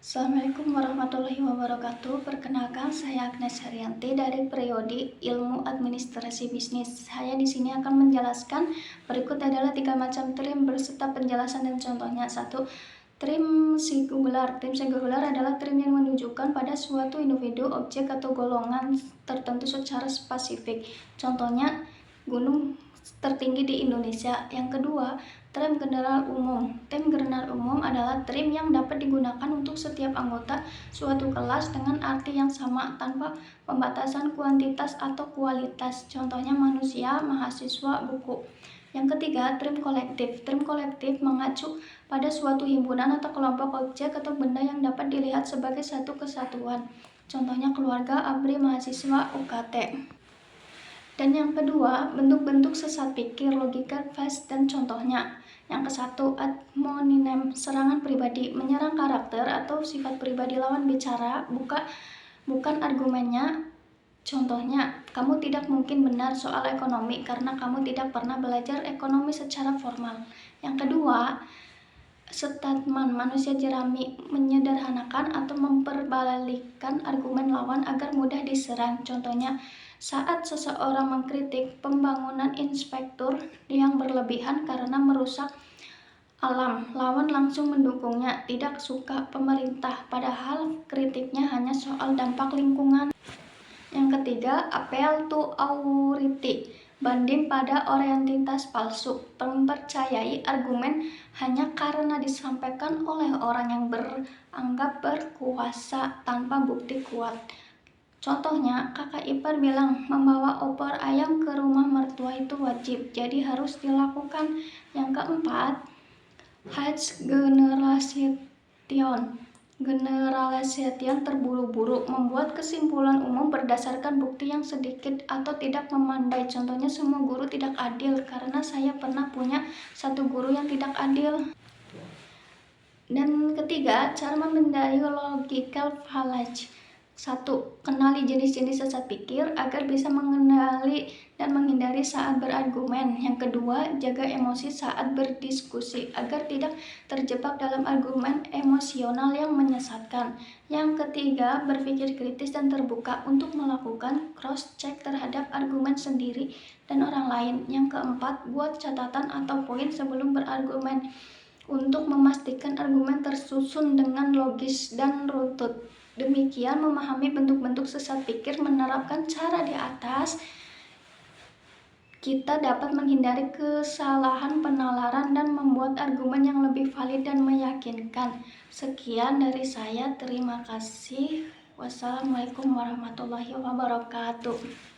Assalamualaikum warahmatullahi wabarakatuh. Perkenalkan, saya Agnes Haryanti dari Prodi Ilmu Administrasi Bisnis. Saya di sini akan menjelaskan berikut adalah 3 macam trim berserta penjelasan dan contohnya. 1. Trim singular. Trim singular adalah trim yang menunjukkan pada suatu individu, objek, atau golongan tertentu secara spesifik. Contohnya, gunung tertinggi di Indonesia. Yang kedua, trim general umum. Trim general umum adalah trim yang dapat digunakan untuk setiap anggota suatu kelas dengan arti yang sama tanpa pembatasan kuantitas atau kualitas. Contohnya manusia, mahasiswa, buku. Yang ketiga, trim kolektif. Trim kolektif mengacu pada suatu himpunan atau kelompok objek atau benda yang dapat dilihat sebagai satu kesatuan. Contohnya keluarga, ABRI, mahasiswa, UKT. Dan yang kedua, bentuk-bentuk sesat pikir, logical fallacy dan contohnya. Yang ke-1, ad hominem, serangan pribadi, menyerang karakter atau sifat pribadi lawan bicara, bukan argumennya. Contohnya, kamu tidak mungkin benar soal ekonomi karena kamu tidak pernah belajar ekonomi secara formal. Yang kedua, statement, manusia jerami, menyederhanakan atau memperbalikkan argumen lawan agar mudah diserang. Contohnya, saat seseorang mengkritik pembangunan inspektur yang berlebihan karena merusak alam, lawan langsung mendukungnya. Tidak suka pemerintah, padahal kritiknya hanya soal dampak lingkungan. Yang ketiga, appeal to authority, banding pada orientitas palsu, mempercayai argumen hanya karena disampaikan oleh orang yang beranggap berkuasa tanpa bukti kuat. Contohnya, kakak ipar bilang membawa opor ayam ke rumah mertua itu wajib, jadi harus dilakukan. Yang keempat, Hajj generalization, terburu-buru, membuat kesimpulan umum berdasarkan bukti yang sedikit atau tidak memandai. Contohnya, semua guru tidak adil karena saya pernah punya satu guru yang tidak adil. Dan ketiga, cara menghindari logical fallacy. 1. Kenali jenis-jenis sesat pikir agar bisa mengenali dan menghindari saat berargumen. Yang kedua, jaga emosi saat berdiskusi agar tidak terjebak dalam argumen emosional yang menyesatkan. Yang ketiga, berpikir kritis dan terbuka untuk melakukan cross-check terhadap argumen sendiri dan orang lain. Yang keempat, buat catatan atau poin sebelum berargumen untuk memastikan argumen tersusun dengan logis dan runtut. Demikian memahami bentuk-bentuk sesat pikir, menerapkan cara di atas, kita dapat menghindari kesalahan penalaran dan membuat argumen yang lebih valid dan meyakinkan. Sekian dari saya, terima kasih. Wassalamualaikum warahmatullahi wabarakatuh.